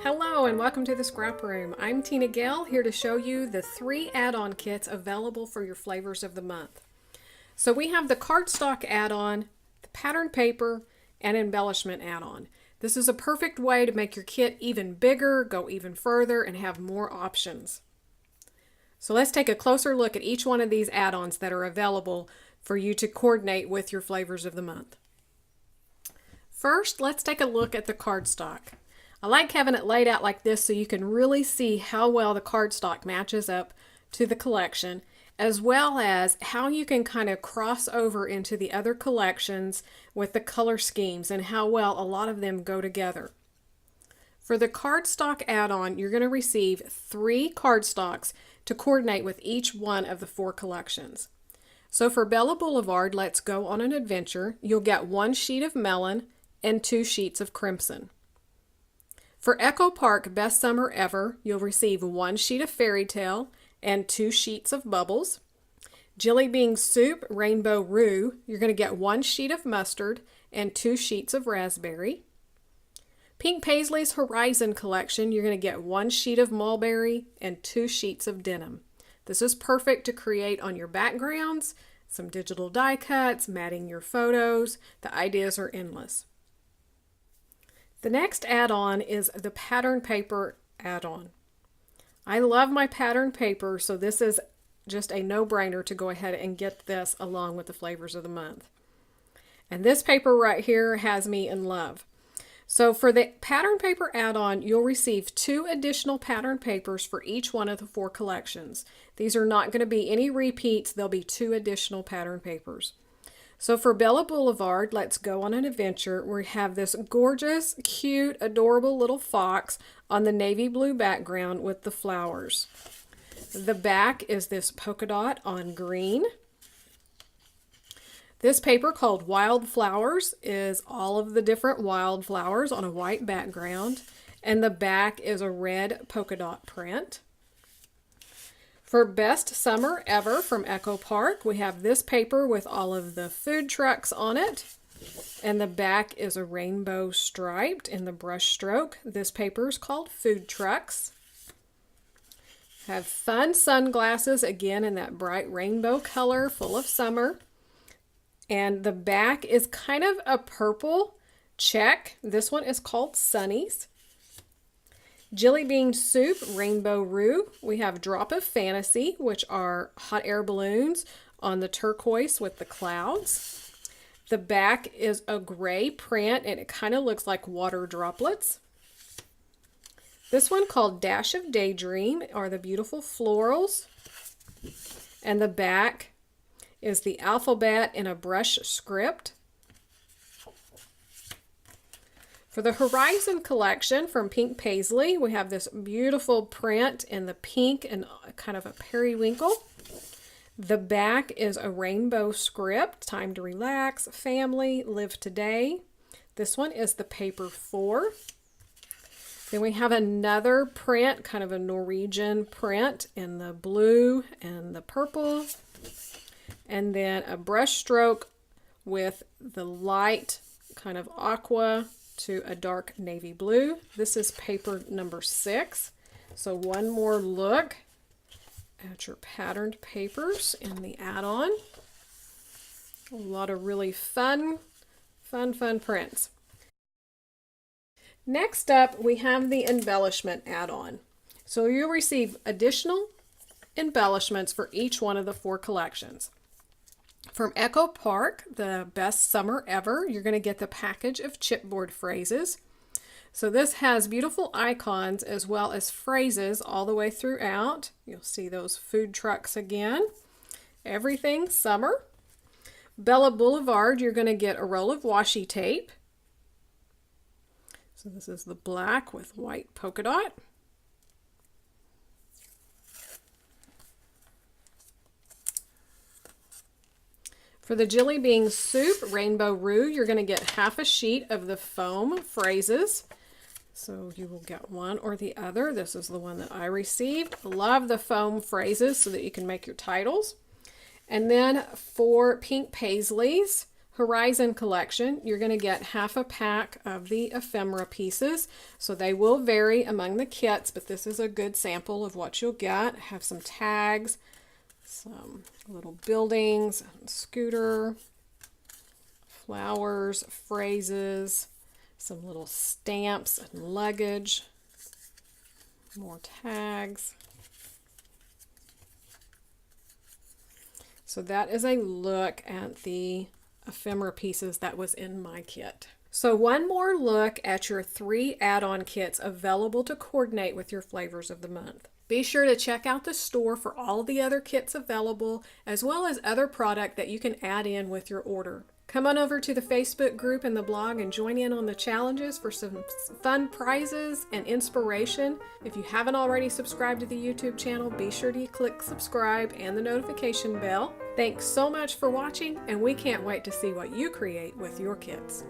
Hello and welcome to the Scrap Room. I'm Tina Gale, here to show you the 3 add-on kits available for your flavors of the month. So we have the cardstock add-on, the pattern paper, and embellishment add-on. This is a perfect way to make your kit even bigger, go even further, and have more options. So let's take a closer look at each one of these add-ons that are available for you to coordinate with your flavors of the month. First, let's take a look at the cardstock. I like having it laid out like this so you can really see how well the cardstock matches up to the collection, as well as how you can kind of cross over into the other collections with the color schemes and how well a lot of them go together. For the cardstock add-on, you're going to receive 3 cardstocks to coordinate with each one of the 4 collections. So for Bella Boulevard, Let's Go on an Adventure, you'll get 1 sheet of melon and 2 sheets of crimson. For Echo Park Best Summer Ever, you'll receive 1 sheet of Fairy Tale and 2 sheets of Bubbles. Jelly Bean Soup Rainbow Roux, you're going to get 1 sheet of mustard and 2 sheets of raspberry. Pink Paisley's Horizon Collection, you're going to get 1 sheet of mulberry and 2 sheets of denim. This is perfect to create on your backgrounds, some digital die cuts, matting your photos. The ideas are endless. The next add-on is the pattern paper add-on. I love my pattern paper, so this is just a no-brainer to go ahead and get this along with the flavors of the month. And this paper right here has me in love. So for the pattern paper add-on, you'll receive 2 additional pattern papers for each one of the 4 collections. These are not going to be any repeats, there'll be 2 additional pattern papers. So for Bella Boulevard, Let's Go on an Adventure, we have this gorgeous, cute, adorable little fox on the navy blue background with the flowers. The back is this polka dot on green. This paper called Wildflowers is all of the different wildflowers on a white background, and the back is a red polka dot print. For Best Summer Ever from Echo Park, we have this paper with all of the food trucks on it. And the back is a rainbow striped in the brush stroke. This paper is called Food Trucks. Have fun sunglasses, again in that bright rainbow color, full of summer. And the back is kind of a purple check. This one is called Sunnies. Jelly Bean Soup Rainbow Roux. We have Drop of Fantasy, which are hot air balloons on the turquoise with the clouds. The back is a gray print and it kind of looks like water droplets. This one called Dash of Daydream are the beautiful florals. And the back is the alphabet in a brush script. For the Horizon collection from Pink Paisley, we have this beautiful print in the pink and kind of a periwinkle. The back is a rainbow script, Time to Relax, Family, Live Today. This one is the paper 4. Then we have another print, kind of a Norwegian print in the blue and the purple. And then a brush stroke with the light kind of aqua to a dark navy blue. This is paper number 6. So one more look at your patterned papers in the add-on. A lot of really fun prints. Next up, we have the embellishment add-on. So you'll receive additional embellishments for each one of the 4 collections. From Echo Park, the Best Summer Ever, you're going to get the package of chipboard phrases. So this has beautiful icons as well as phrases all the way throughout. You'll see those food trucks again. Everything summer. Bella Boulevard, you're going to get a roll of washi tape. So this is the black with white polka dot. For the Jelly Bean Soup Rainbow Roux, you're going to get half a sheet of the foam phrases. So you will get one or the other. This is the one that I received. Love the foam phrases so that you can make your titles. And then for Pink Paisley's Horizon collection, you're going to get half a pack of the ephemera pieces. So they will vary among the kits, but this is a good sample of what you'll get. Have some tags, some little buildings, scooter, flowers, phrases, some little stamps and luggage, more tags. So that is a look at the ephemera pieces that was in my kit. So one more look at your 3 add-on kits available to coordinate with your flavors of the month. Be sure to check out the store for all the other kits available, as well as other product that you can add in with your order. Come on over to the Facebook group and the blog and join in on the challenges for some fun prizes and inspiration. If you haven't already subscribed to the YouTube channel, be sure to click subscribe and the notification bell. Thanks so much for watching, and we can't wait to see what you create with your kits.